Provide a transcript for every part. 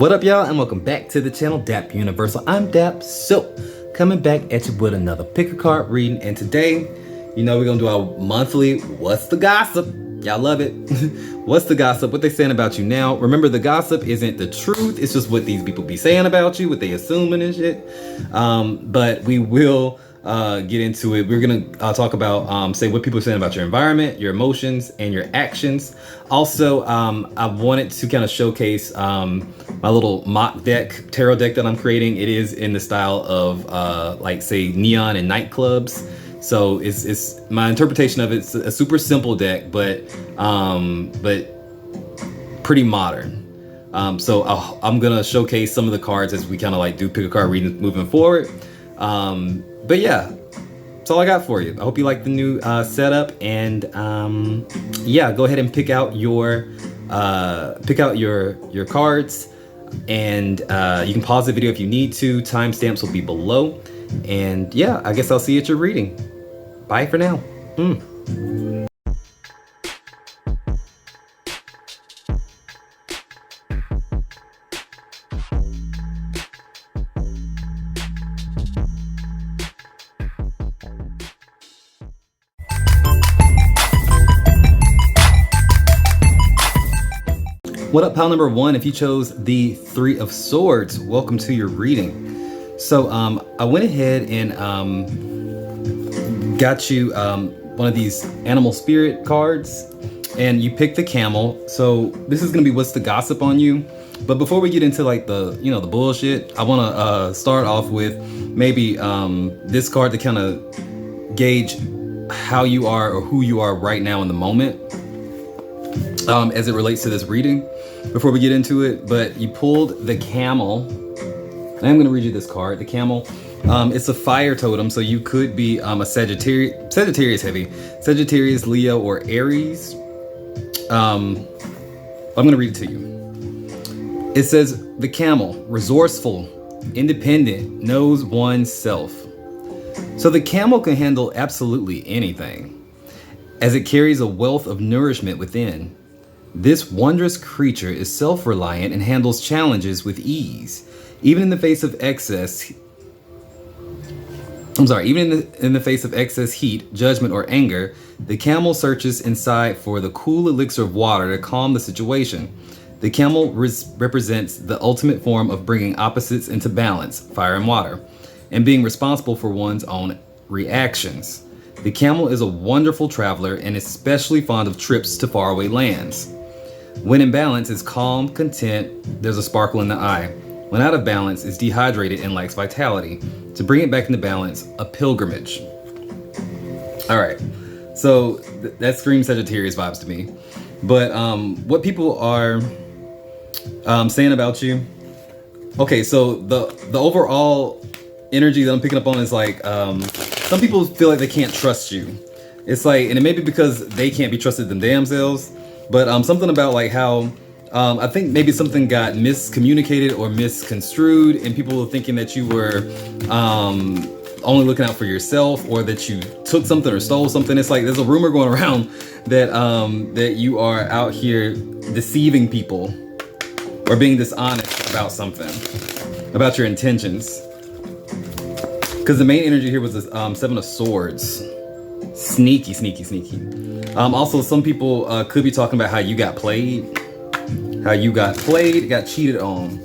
What up, y'all, and welcome back to the channel, Dap Universal. I'm Dap, so coming back at you with another pick a card reading, and today, you know, we're gonna do our monthly What's the Gossip? Y'all love it. What's the gossip? What they saying about you now? Remember, the gossip isn't the truth. It's just what these people be saying about you, what they assuming and shit. But we will get into it. We're gonna talk about say what people are saying about your environment, your emotions, and your actions. Also, I wanted to kind of showcase my little mock deck, tarot deck that I'm creating. It is in the style of like, say, neon and nightclubs. So it's my interpretation of it's a super simple deck, but pretty modern. So I'm gonna showcase some of the cards as we kind of like do pick a card readings moving forward. But yeah, that's all I got for you. I hope you like the new setup, and yeah, go ahead and pick out your cards, and you can pause the video if you need to. Timestamps will be below, and yeah, I guess I'll see you at your reading. Bye for now. What up, pal number one? If you chose the Three of Swords, welcome to your reading. So I went ahead and got you one of these animal spirit cards, and you picked the camel. So this is gonna be what's the gossip on you. But before we get into like the the bullshit, I want to start off with maybe this card to kind of gauge how you are or who you are right now in the moment as it relates to this reading before we get into it. But you pulled the camel. I'm gonna read you this card. The camel, it's a fire totem, so you could be a Sagittarius heavy, Sagittarius, Leo, or Aries. I'm gonna read it to you. It says, the camel, resourceful, independent, knows one's self. So the camel can handle absolutely anything, as it carries a wealth of nourishment within. This wondrous creature is self-reliant and handles challenges with ease. Even in the face of excess, even in the face of excess heat, judgment, or anger, the camel searches inside for the cool elixir of water to calm the situation. The camel represents the ultimate form of bringing opposites into balance, fire and water, and being responsible for one's own reactions. The camel is a wonderful traveler and especially fond of trips to faraway lands. When in balance, is calm, content, there's a sparkle in the eye. When out of balance, is dehydrated and lacks vitality. To bring it back into balance, a pilgrimage. All right, so that screams Sagittarius vibes to me. But what people are saying about you. Okay, so the overall energy that I'm picking up on is like some people feel like they can't trust you. It's like, and it may be because they can't be trusted themselves, but something about like how I think maybe something got miscommunicated or misconstrued, and people were thinking that you were only looking out for yourself, or that you took something or stole something. It's like there's a rumor going around that that you are out here deceiving people or being dishonest about something, about your intentions. Because the main energy here was this Seven of Swords. Sneaky, sneaky, sneaky. Also, some people could be talking about how you got played, got cheated on,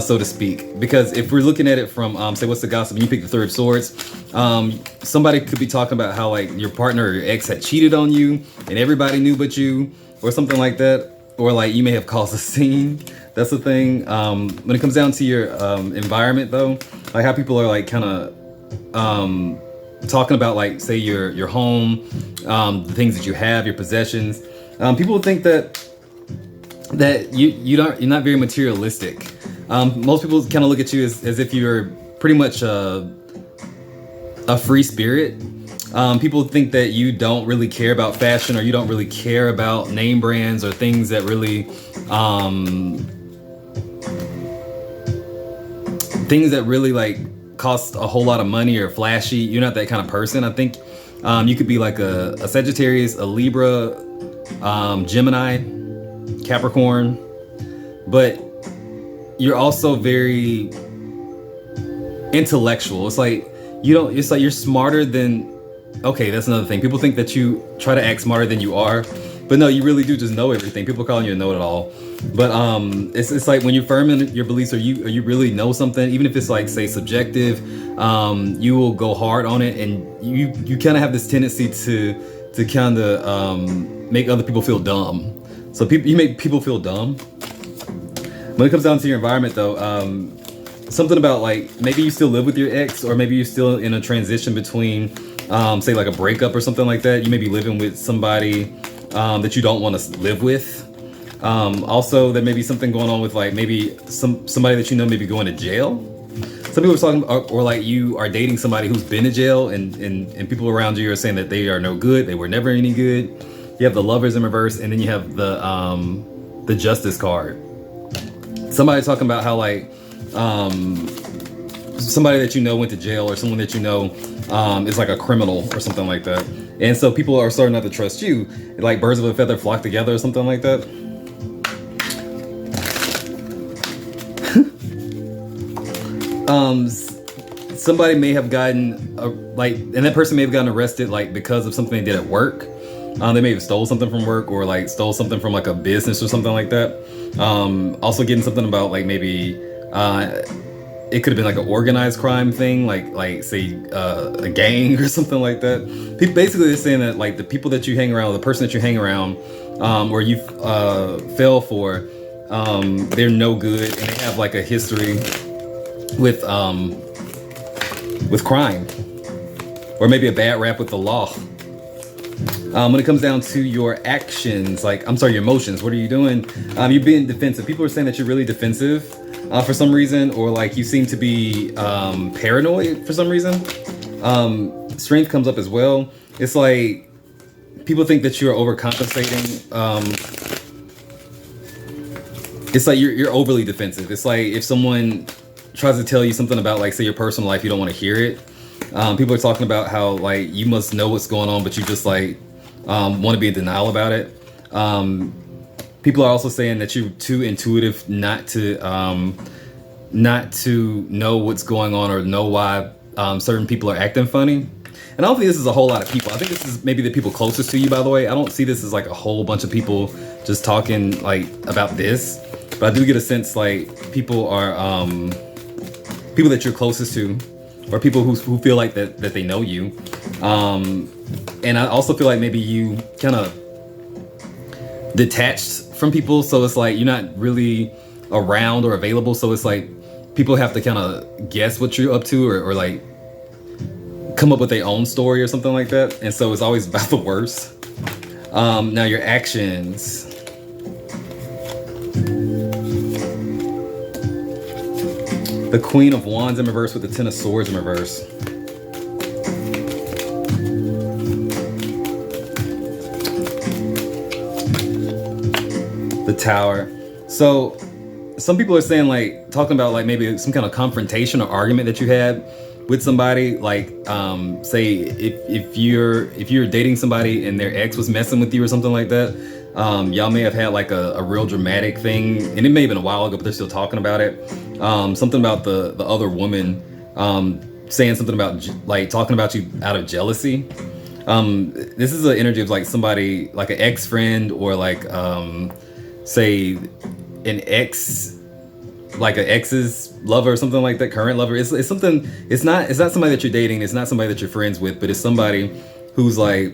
so to speak. Because if we're looking at it from, say, what's the gossip, and you pick the Three of Swords, somebody could be talking about how like your partner or your ex had cheated on you, and everybody knew but you, or something like that. Or like you may have caused a scene. That's the thing. When it comes down to your environment, though, like how people are like kind of talking about like, say, your home, the things that you have, your possessions. People think that you're not very materialistic. Most people kind of look at you as if you're pretty much a free spirit. People think that you don't really care about fashion, or you don't really care about name brands or things that really like cost a whole lot of money or flashy. You're not that kind of person. I think you could be like a Sagittarius, a Libra, Gemini, Capricorn, but you're also very intellectual. It's like you don't. It's like you're smarter than. Okay, that's another thing. People think that you try to act smarter than you are, but no, you really do just know everything. People calling you a know-it-all. But it's like when you're firm in your beliefs, or you really know something, even if it's like say subjective, you will go hard on it, and you kind of have this tendency to kind of make other people feel dumb. So you make people feel dumb. When it comes down to your environment, though, something about like maybe you still live with your ex, or maybe you're still in a transition between, say like a breakup or something like that. You may be living with somebody that you don't want to live with. Also, there may be something going on with like maybe somebody that you know may be going to jail. Some people are talking, or like you are dating somebody who's been to jail, and people around you are saying that they are no good, they were never any good. You have the Lovers in reverse, and then you have the Justice card. Somebody talking about how like somebody that you know went to jail, or someone that you know is like a criminal or something like that. And so people are starting not to trust you. Like birds of a feather flock together or something like that. Somebody may have gotten and that person may have gotten arrested like because of something they did at work. They may have stole something from work, or like stole something from like a business or something like that. Also getting something about like maybe it could have been like an organized crime thing, like say a gang or something like that. Basically, they're saying that like the people that you hang around, the person that you hang around, or you fell for, they're no good, and they have like a history with crime, or maybe a bad rap with the law. When it comes down to your actions, your emotions, what are you doing? You're being defensive. People are saying that you're really defensive for some reason, or like you seem to be paranoid for some reason. Strength comes up as well. It's like people think that you're overcompensating. It's like you're overly defensive. It's like if someone tries to tell you something about like say your personal life, you don't want to hear it. People are talking about how like you must know what's going on, but you just like want to be in denial about it. People are also saying that you're too intuitive not to know what's going on, or know why certain people are acting funny. And I don't think this is a whole lot of people. I think this is maybe the people closest to you, by the way. I don't see this as like a whole bunch of people just talking like about this, but I do get a sense like people are people that you're closest to, or people who feel like that they know you. And I also feel like maybe you kind of detached from people, so it's like you're not really around or available, so it's like people have to kind of guess what you're up to, or like come up with their own story or something like that, and so it's always about the worst. Now your actions. The Queen of Wands in reverse with the Ten of Swords in reverse. The Tower. So some people are saying like, talking about like maybe some kind of confrontation or argument that you had with somebody, like say if you're dating somebody and their ex was messing with you or something like that, y'all may have had like a real dramatic thing, and it may have been a while ago, but they're still talking about it. Something about the other woman saying something about like talking about you out of jealousy. This is an energy of like somebody, like an ex-friend, or like say an ex, like an ex's lover or something like that, current lover. It's something, it's not somebody that you're dating, it's not somebody that you're friends with, but it's somebody who's like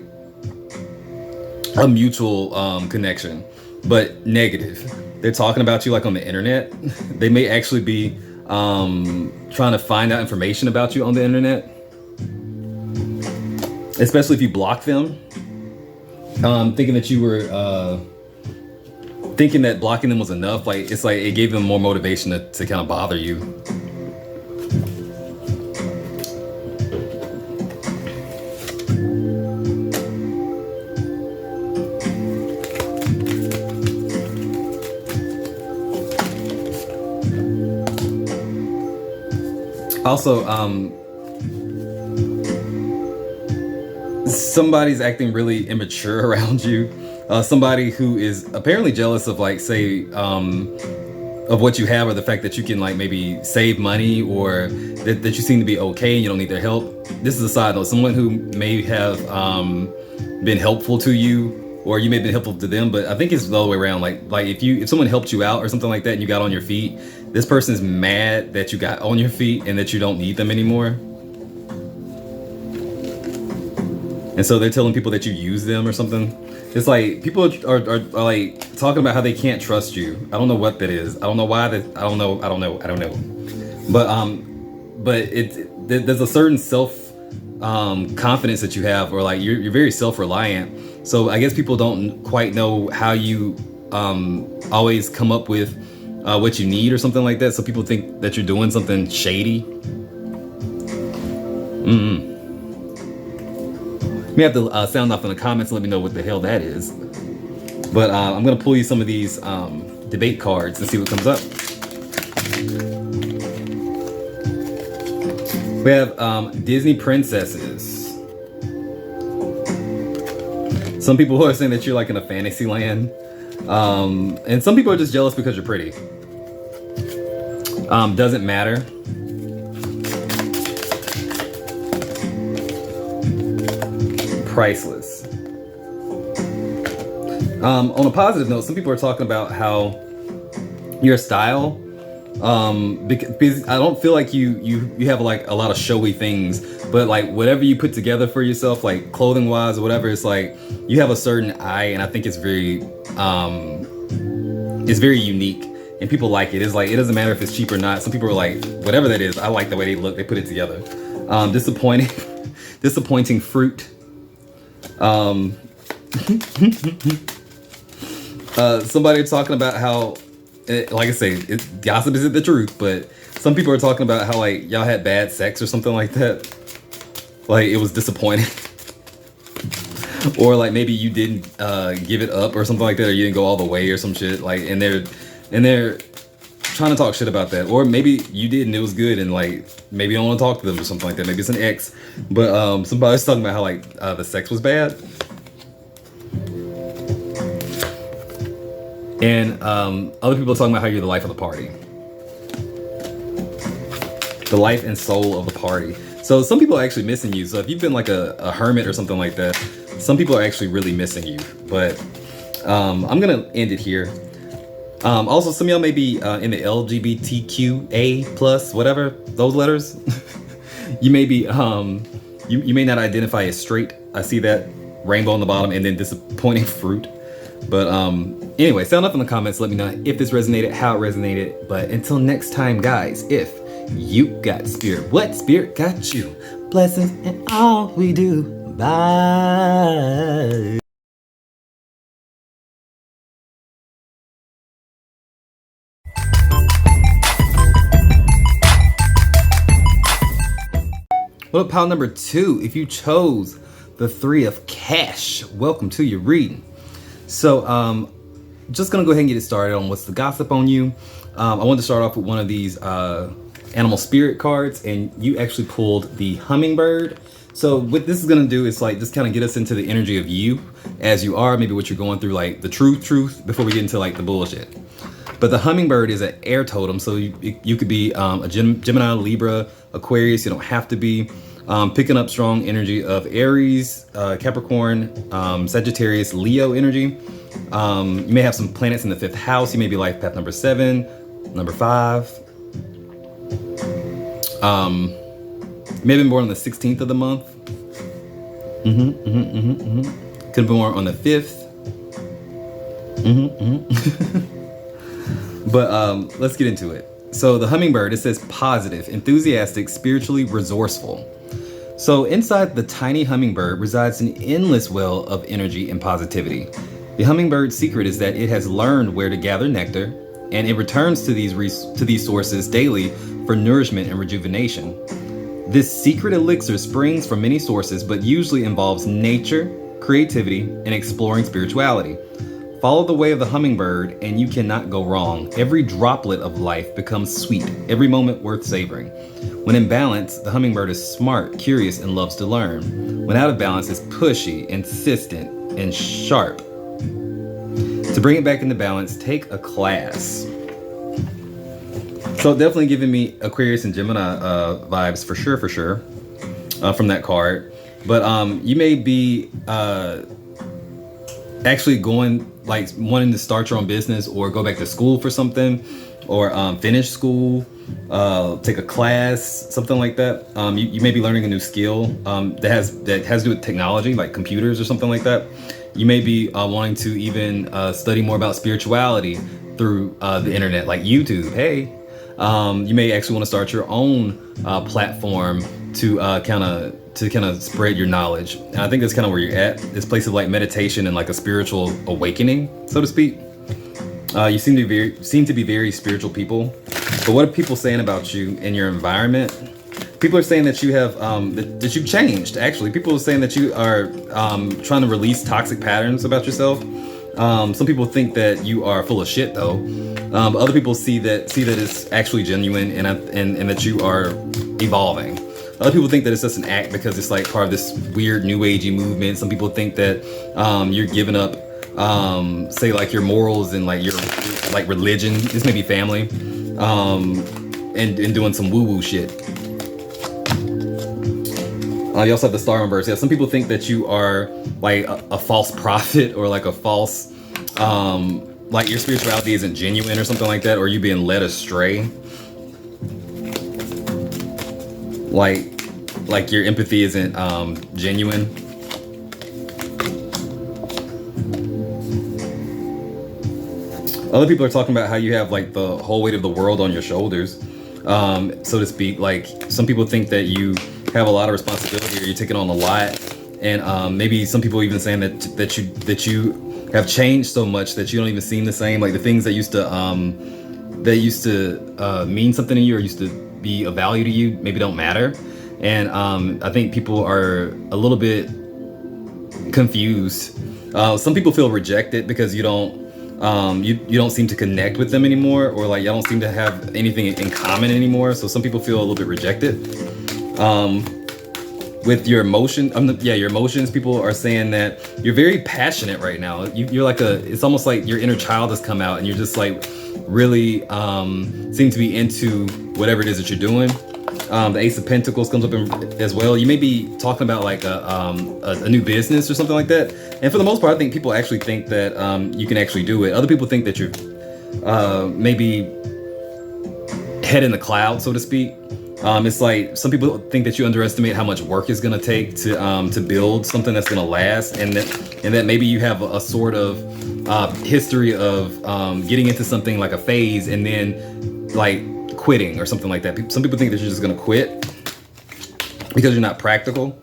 a mutual connection, but negative. They're talking about you like on the internet. They may actually be trying to find out information about you on the internet, especially if you block them, thinking that you were thinking that blocking them was enough. Like it's like it gave them more motivation to kind of bother you. Also, somebody's acting really immature around you. Somebody who is apparently jealous of, like, say, of what you have, or the fact that you can like maybe save money, or that you seem to be okay and you don't need their help. This is a side note. Someone who may have been helpful to you, or you may have been helpful to them, but I think it's the other way around. Like if someone helped you out or something like that and you got on your feet, this person is mad that you got on your feet and that you don't need them anymore. And so they're telling people that you use them or something. It's like people are like talking about how they can't trust you. I don't know what that is. I don't know why that. I don't know. But there's a certain self confidence that you have, or like you're very self-reliant. So I guess people don't quite know how you always come up with what you need or something like that. So people think that you're doing something shady. You may have to sound off in the comments and let me know what the hell that is. But I'm gonna pull you some of these debate cards and see what comes up. We have Disney princesses. Some people are saying that you're like in a fantasy land. And some people are just jealous because you're pretty. Doesn't matter. Priceless. On a positive note, some people are talking about how your style, because I don't feel like you have like a lot of showy things, but like whatever you put together for yourself, like clothing wise or whatever, it's like you have a certain eye, and I think it's very unique, and people like it. It's like it doesn't matter if it's cheap or not. Some people are like, whatever that is, I like the way they look. They put it together. Disappointing fruit. Somebody talking about how, like I say, gossip isn't the truth, but some people are talking about how like y'all had bad sex or something like that. Like it was disappointing. Or like maybe you didn't give it up or something like that, or you didn't go all the way or some shit. Like and they're trying to talk shit about that. Or maybe you did and it was good, and like maybe you don't want to talk to them or something like that. Maybe it's an ex. But somebody's talking about how like the sex was bad. And other people are talking about how you're the life of the party. The life and soul of the party. So some people are actually missing you. So if you've been like a hermit or something like that, some people are actually really missing you. But I'm going to end it here. Also, some of y'all may be in the LGBTQA plus, whatever, those letters. You may be, you may not identify as straight. I see that rainbow on the bottom and then disappointing fruit. But anyway, sound up in the comments. Let me know if this resonated, how it resonated. But until next time, guys, if you got spirit, what spirit got you? Blessings in all we do. Bye. What up, pile number 2? If you chose the 3 of cash, welcome to your reading. So, just gonna go ahead and get it started on what's the gossip on you. I wanted to start off with one of these animal spirit cards, and you actually pulled the hummingbird. So what this is gonna do is like just kind of get us into the energy of you as you are, maybe what you're going through, like the truth before we get into like the bullshit. But the hummingbird is an air totem, so you could be a Gemini, Libra, Aquarius. You don't have to be. Picking up strong energy of Aries, Capricorn, Sagittarius, Leo energy. You may have some planets in the 5th house. You may be life path number 7, number 5. You may have been born on the 16th of the month. Could have been born on the 5th. But let's get into it. So the hummingbird, it says positive, enthusiastic, spiritually resourceful. So inside the tiny hummingbird resides an endless well of energy and positivity. The hummingbird's secret is that it has learned where to gather nectar, and it returns to these sources daily for nourishment and rejuvenation. This secret elixir springs from many sources, but usually involves nature, creativity, and exploring spirituality. Follow the way of the hummingbird and you cannot go wrong. Every droplet of life becomes sweet, every moment worth savoring. When in balance, the hummingbird is smart, curious, and loves to learn. When out of balance, it's pushy, insistent, and sharp. To bring it back into balance, take a class. So definitely giving me Aquarius and Gemini vibes for sure, from that card. But you may be actually going, like, wanting to start your own business or go back to school for something, or finish school, take a class, something like that. You may be learning a new skill that has to do with technology, like computers or something like that. You may be wanting to even study more about spirituality through the internet, like YouTube. Hey, you may actually want to start your own platform to kind of spread your knowledge. And I think that's kind of where you're at. This place of like meditation and like a spiritual awakening, so to speak. You seem to be very spiritual people. But what are people saying about you in your environment? People are saying that you have that you've changed. Actually, people are saying that you are trying to release toxic patterns about yourself. Some people think that you are full of shit, though. Other people see that it's actually genuine and that you are evolving. Other people think that it's just an act because it's like part of this weird new agey movement. Some people think that you're giving up, say, like your morals and like your like religion. This may be family, and doing some woo woo shit. You also have the star reverse. Yeah, some people think that you are like a false prophet, or like a false, like your spirituality isn't genuine or something like that, or you being led astray. Like your empathy isn't genuine. Other people are talking about how you have like the whole weight of the world on your shoulders, so to speak. Like some people think that you have a lot of responsibility, or you're taking on a lot, and maybe some people even saying that you have changed so much that you don't even seem the same. Like the things that used to mean something to you or used to be of value to you maybe don't matter. And I think people are a little bit confused. Some people feel rejected because you don't seem to connect with them anymore, or like you don't seem to have anything in common anymore. So some people feel a little bit rejected. With your your emotions, people are saying that you're very passionate right now. You're like it's almost like your inner child has come out, and you're just like really seem to be into whatever it is that you're doing. The Ace of Pentacles comes up as well. You may be talking about like a new business or something like that. And for the most part, I think people actually think that you can actually do it. Other people think that you're maybe head in the cloud, so to speak. It's like some people think that you underestimate how much work it's gonna take to build something that's gonna last, and that maybe you have a sort of history of getting into something like a phase and then like quitting or something like that. Some people think that you're just gonna quit because you're not practical,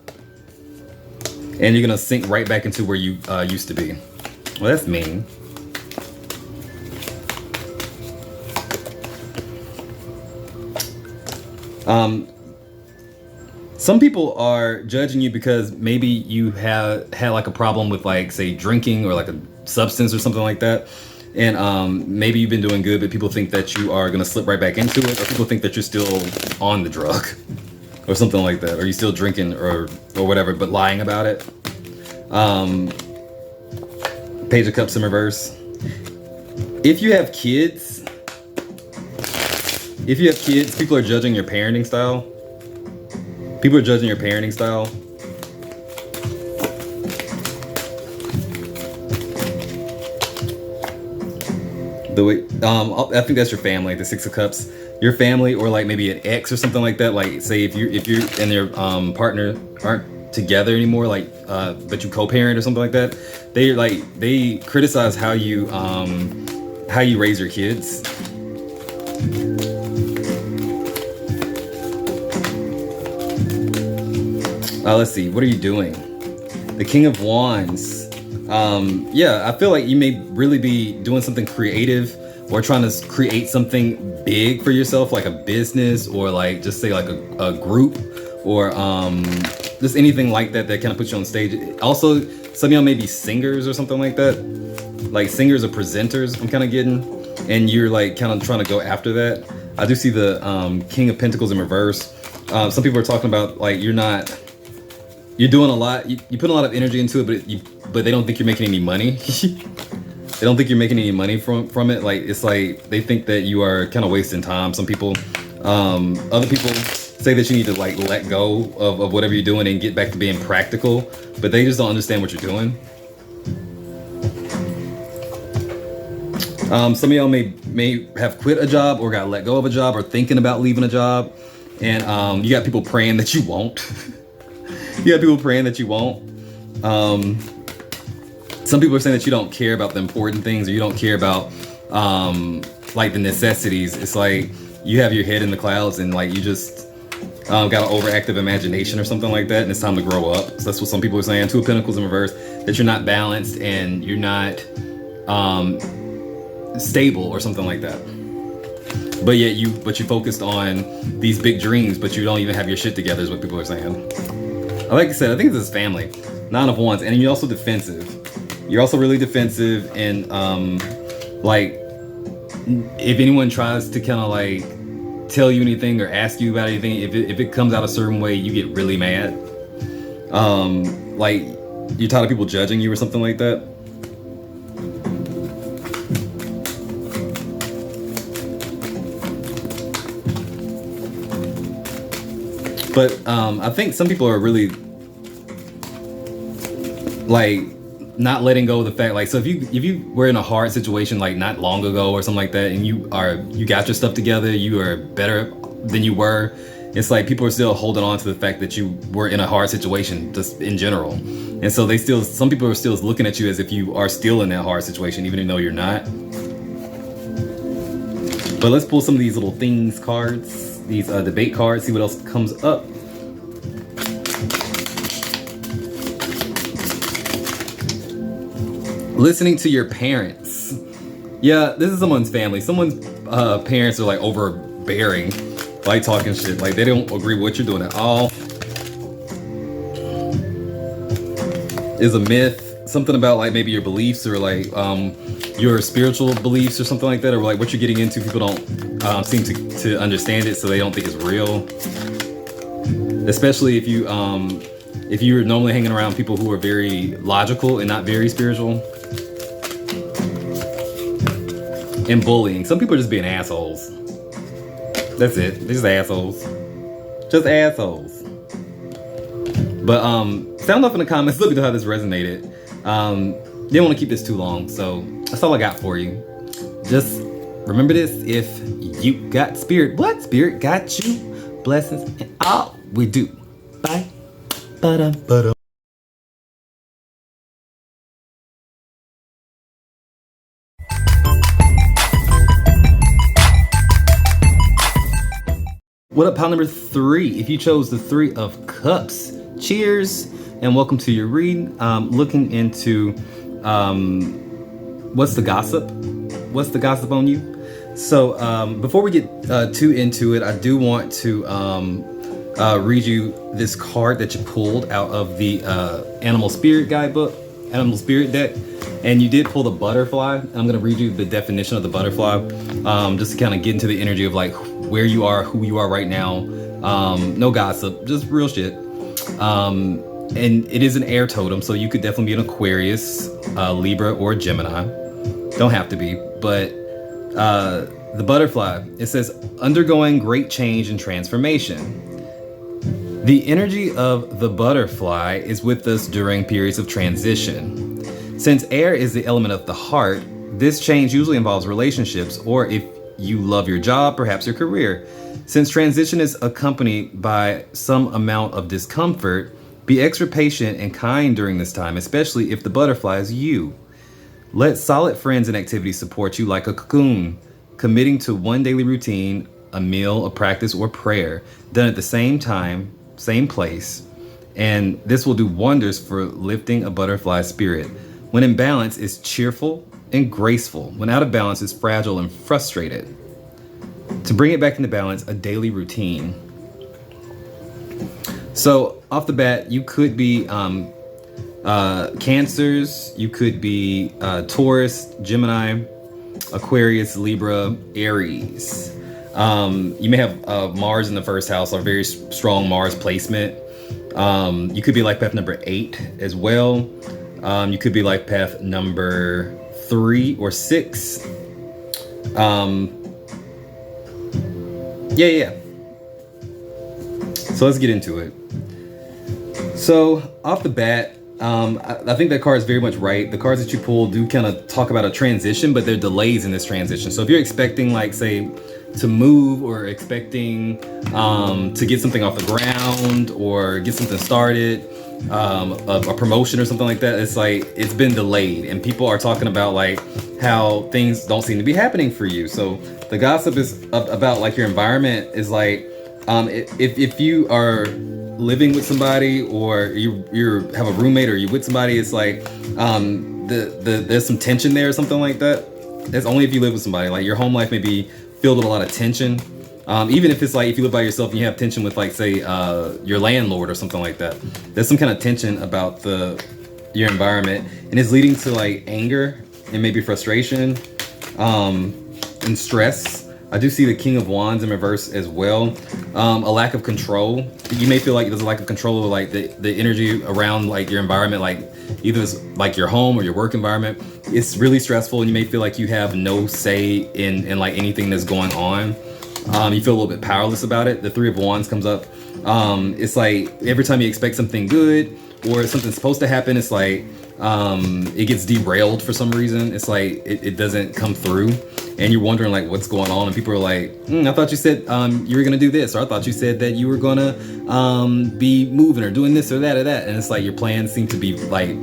and you're gonna sink right back into where you used to be. Well, that's mean. Some people are judging you because maybe you had like a problem with, like, say, drinking or like a substance or something like that. And maybe you've been doing good, but people think that you are gonna slip right back into it, or people think that you're still on the drug or something like that, or you're still drinking or whatever, but lying about it. Page of Cups in reverse. If you have kids, people are judging your parenting style. People are judging your parenting style. The way, I think that's your family, the Six of Cups. Your family, or like maybe an ex or something like that. Like, say if you and your partner aren't together anymore, like but you co-parent or something like that. They criticize how you raise your kids. Let's see, what are you doing? The King of Wands. Yeah, I feel like you may really be doing something creative, or trying to create something big for yourself, like a business, or like just say like a group, or just anything like that kind of puts you on stage. Also, some of y'all may be singers or something like that, like singers or presenters, I'm kind of getting, and you're like kind of trying to go after that. I do see the King of Pentacles in reverse. Some people are talking about like you're doing a lot, you put a lot of energy into it, but they don't think you're making any money. They don't think you're making any money from it. Like, it's like they think that you are kind of wasting time. Some people, other people say that you need to like let go of whatever you're doing and get back to being practical, but they just don't understand what you're doing. Some of y'all may have quit a job or got let go of a job or thinking about leaving a job, and you got people praying that you won't. You got people praying that you won't. Some people are saying that you don't care about the important things, or you don't care about like the necessities. It's like you have your head in the clouds and like you just got an overactive imagination or something like that, and it's time to grow up. So that's what some people are saying. Two of Pentacles in reverse, that you're not balanced and you're not stable or something like that. But yet you focused on these big dreams, but you don't even have your shit together, is what people are saying. Like I said, I think this is family. 9 of Wands, and you're also defensive. You're also really defensive, and like if anyone tries to kind of like tell you anything or ask you about anything, if it comes out a certain way, you get really mad. Like you're tired of people judging you or something like that. But I think some people are really like not letting go of the fact, like, so if you were in a hard situation like not long ago or something like that, and you got your stuff together, you are better than you were, it's like people are still holding on to the fact that you were in a hard situation just in general. And so some people are still looking at you as if you are still in that hard situation, even though you're not. But let's pull some of these little things cards, these debate cards, see what else comes up. Listening to your parents. Yeah, this is someone's family. Someone's parents are like overbearing, like talking shit. Like they don't agree with what you're doing at all. Is a myth. Something about like maybe your beliefs or like your spiritual beliefs or something like that, or like what you're getting into. People don't seem to understand it, so they don't think it's real. Especially if you're normally hanging around people who are very logical and not very spiritual. And bullying. Some people are just being assholes. That's it. They're just assholes. Just assholes. But sound off in the comments. Let me know how this resonated. Didn't want to keep this too long, so that's all I got for you. Just remember this: if you got spirit, what spirit got you? Blessings and all we do. Bye. Ba-dum, ba-dum. What up, pile number 3? If you chose the 3 of Cups, cheers and welcome to your reading. Looking into what's the gossip? What's the gossip on you? So before we get too into it, I do want to read you this card that you pulled out of the Animal Spirit Guidebook, Animal Spirit deck. And you did pull the butterfly. I'm going to read you the definition of the butterfly, just to kind of get into the energy of like where you are, who you are right now. No gossip, just real shit. And it is an air totem, so you could definitely be an Aquarius, Libra, or Gemini. Don't have to be, but the butterfly, it says, undergoing great change and transformation. The energy of the butterfly is with us during periods of transition. Since air is the element of the heart, this change usually involves relationships, or if you love your job, perhaps your career. Since transition is accompanied by some amount of discomfort, be extra patient and kind during this time, especially if the butterfly is you. Let solid friends and activities support you like a cocoon, committing to one daily routine, a meal, a practice, or prayer, done at the same time, same place, and this will do wonders for lifting a butterfly spirit. When in balance, it's cheerful and graceful. When out of balance, it's fragile and frustrated. To bring it back into balance, a daily routine. So off the bat, you could be Cancers, you could be Taurus, Gemini, Aquarius, Libra, Aries. You may have Mars in the first house, or very strong Mars placement. You could be life path number 8 as well. You could be life path number 3 or 6. Yeah. So let's get into it. So off the bat, I think that card is very much right. The cards that you pull do kind of talk about a transition, but there are delays in this transition. So if you're expecting, like, say, to move, or expecting to get something off the ground or get something started, a promotion or something like that, it's like it's been delayed, and people are talking about like how things don't seem to be happening for you. So the gossip is about like your environment is like, if you are living with somebody, or you have a roommate, or you're with somebody, it's like there's some tension there or something like that. That's only if you live with somebody. Like your home life may be filled with a lot of tension. Even if it's like if you live by yourself and you have tension with, like, say, your landlord or something like that, there's some kind of tension about your environment, and it's leading to like anger and maybe frustration and stress. I do see the King of Wands in reverse as well. A lack of control. You may feel like there's a lack of control of like the energy around like your environment, like either it's like your home or your work environment. It's really stressful, and you may feel like you have no say in like anything that's going on. You feel a little bit powerless about it. The 3 of Wands comes up. It's like every time you expect something good or something's supposed to happen, it's like it gets derailed for some reason. It's like it doesn't come through, and you're wondering like what's going on, and people are like, I thought you said you were gonna do this, or I thought you said that you were gonna be moving or doing this or that, and it's like your plans seem to be like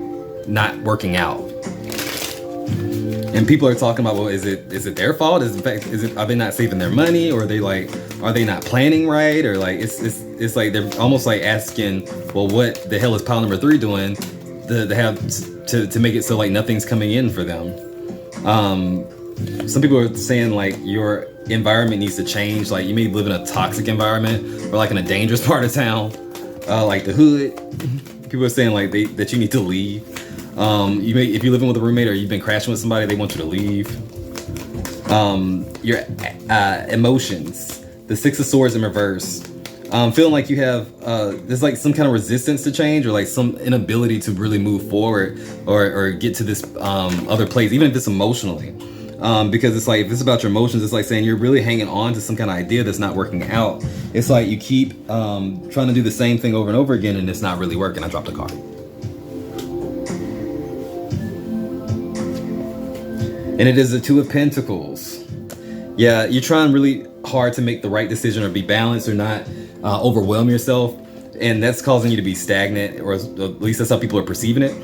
not working out. And people are talking about, well, is it their fault? Are they not saving their money, or are they not planning right, or like it's like they're almost like asking, well, what the hell is pile number 3 doing to make it so like nothing's coming in for them? Some people are saying like your environment needs to change. Like you may live in a toxic environment, or like in a dangerous part of town, like the hood. People are saying like that you need to leave. If you're living with a roommate or you've been crashing with somebody, they want you to leave. Your emotions, the 6 of Swords in reverse. Feeling like you have there's like some kind of resistance to change, or like some inability to really move forward or get to this other place, even if it's emotionally. Because it's like, if it's about your emotions, it's like saying you're really hanging on to some kind of idea that's not working out. It's like you keep trying to do the same thing over and over again, and it's not really working. I dropped a card. And it is the 2 of Pentacles. Yeah, you're trying really hard to make the right decision or be balanced or not overwhelm yourself. And that's causing you to be stagnant, or at least that's how people are perceiving it.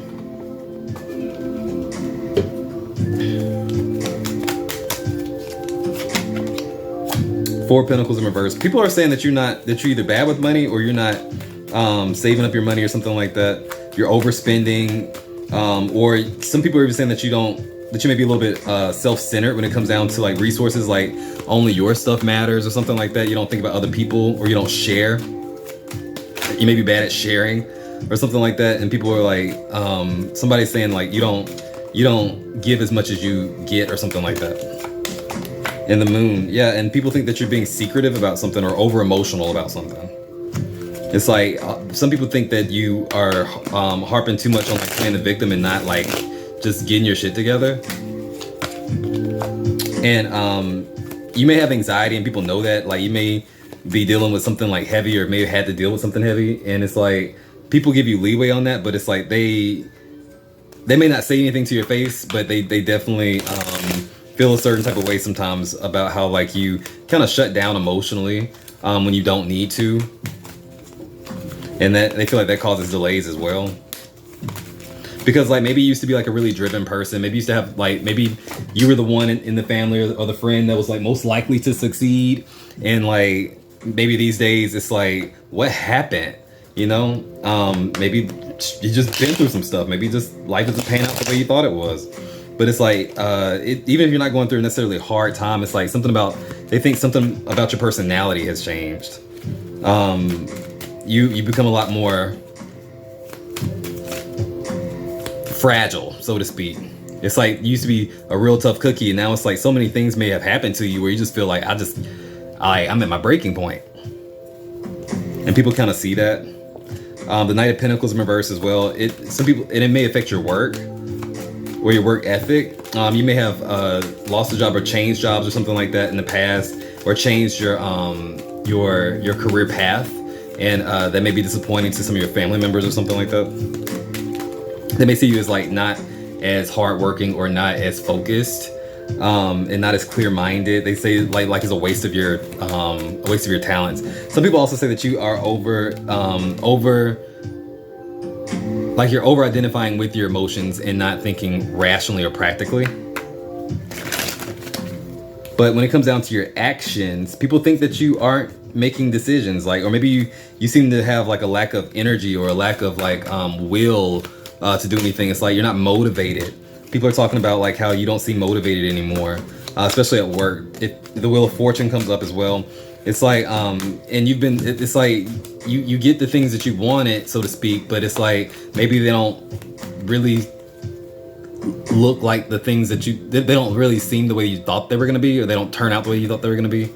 Four of Pentacles in reverse. People are saying that you're either bad with money, or you're not saving up your money or something like that. You're overspending. Or some people are even saying that you may be a little bit self-centered when it comes down to like resources, like only your stuff matters or something like that. You don't think about other people, or you don't share. You may be bad at sharing or something like that. And people are like, somebody's saying like you don't give as much as you get or something like that. And the Moon, yeah, and people think that you're being secretive about something or over emotional about something. It's like some people think that you are harping too much on like playing the victim and not like just getting your shit together. And you may have anxiety, and people know that. Like you may be dealing with something like heavy, or may have had to deal with something heavy, and it's like people give you leeway on that, but it's like they may not say anything to your face, but they definitely feel a certain type of way sometimes about how like you kind of shut down emotionally when you don't need to, and that they feel like that causes delays as well. Because like maybe you used to be like a really driven person. Maybe you used to have like, maybe you were the one in the family or the friend that was like most likely to succeed. And like, maybe these days it's like, what happened? You know, maybe you just been through some stuff. Maybe just life doesn't pan out the way you thought it was. But it's like, even if you're not going through a necessarily hard time, it's like they think something about your personality has changed. You become a lot more fragile, so to speak. It's like you used to be a real tough cookie, and now it's like so many things may have happened to you where you just feel like I'm at my breaking point. And people kind of see that. The Knight of Pentacles in reverse as well. It may affect your work or your work ethic. You may have lost a job or changed jobs or something like that in the past, or changed your career path, and that may be disappointing to some of your family members or something like that. They may see you as like not as hardworking or not as focused, and not as clear-minded. They say like it's a waste of your talents. Some people also say that you are like you're over identifying with your emotions and not thinking rationally or practically. But when it comes down to your actions, people think that you aren't making decisions, like, or maybe you seem to have like a lack of energy or a lack of like will to do anything. It's like you're not motivated. People are talking about like how you don't seem motivated anymore, especially at work. If the Wheel of Fortune comes up as well, it's like and it's like you get the things that you wanted, so to speak, but it's like maybe they don't really look like the things that they don't really seem the way you thought they were going to be, or they don't turn out the way you thought they were going to be,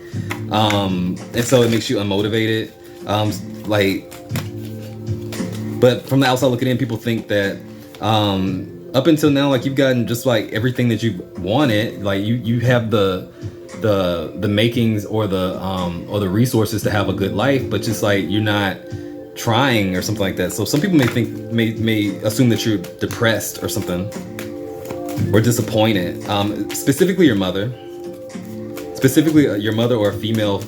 and so it makes you unmotivated. But from the outside looking in, people think that up until now, like, you've gotten just like everything that you've wanted. Like you have the makings or the resources to have a good life, but just like you're not trying or something like that. So some people may assume that you're depressed or something, or disappointed. Specifically your mother or a female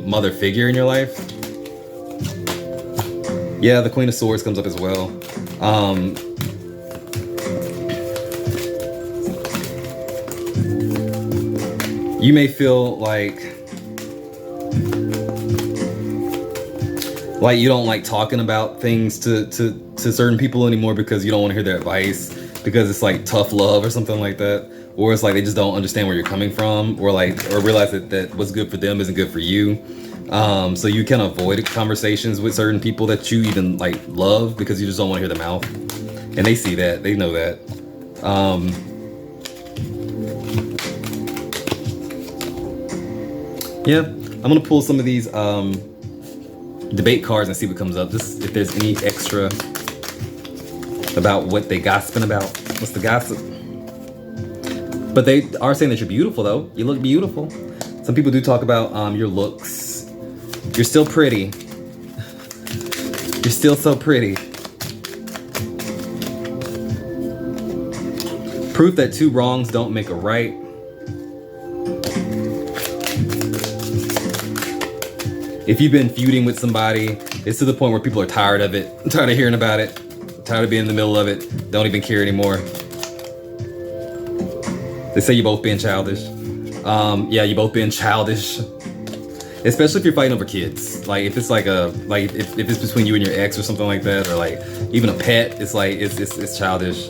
mother figure in your life. Yeah, the Queen of Swords comes up as well. You may feel like you don't like talking about things to certain people anymore because you don't want to hear their advice, because it's like tough love or something like that, or it's like they just don't understand where you're coming from, or realize that what's good for them isn't good for you. So you can avoid conversations with certain people that you even like love because you just don't want to hear them out, and they see that, they know that. Yeah, I'm gonna pull some of these debate cards and see what comes up. Just if there's any extra about what they gossiping about. What's the gossip? But they are saying that you're beautiful, though. You look beautiful. Some people do talk about your looks. You're still pretty. You're still so pretty. Proof that two wrongs don't make a right. If you've been feuding with somebody, it's to the point where people are tired of it, tired of hearing about it, tired of being in the middle of it, don't even care anymore. They say you're both being childish. Yeah, you're both being childish. Especially if you're fighting over kids. Like if it's like if it's between you and your ex or something like that, or like even a pet, it's like it's childish.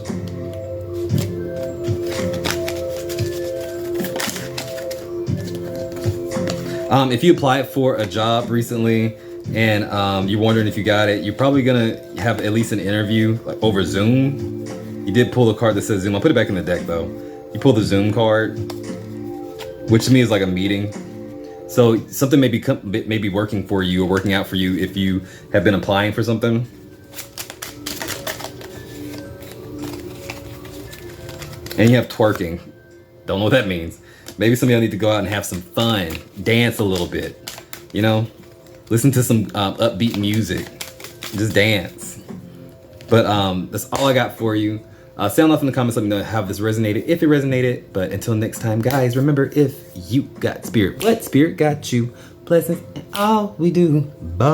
If you applied for a job recently and you're wondering if you got it, you're probably gonna have at least an interview like over Zoom. You did pull a card that says Zoom. I'll put it back in the deck though. You pull the Zoom card, which to me is like a meeting. So something may be working for you or working out for you if you have been applying for something. And you have twerking. Don't know what that means. Maybe some of y'all need to go out and have some fun. Dance a little bit. You know? Listen to some upbeat music. Just dance. But that's all I got for you. Sound off in the comments. Let me know how this resonated, if it resonated. But until next time, guys, remember, if you got spirit, what spirit got you? Blessings and all we do. Bye.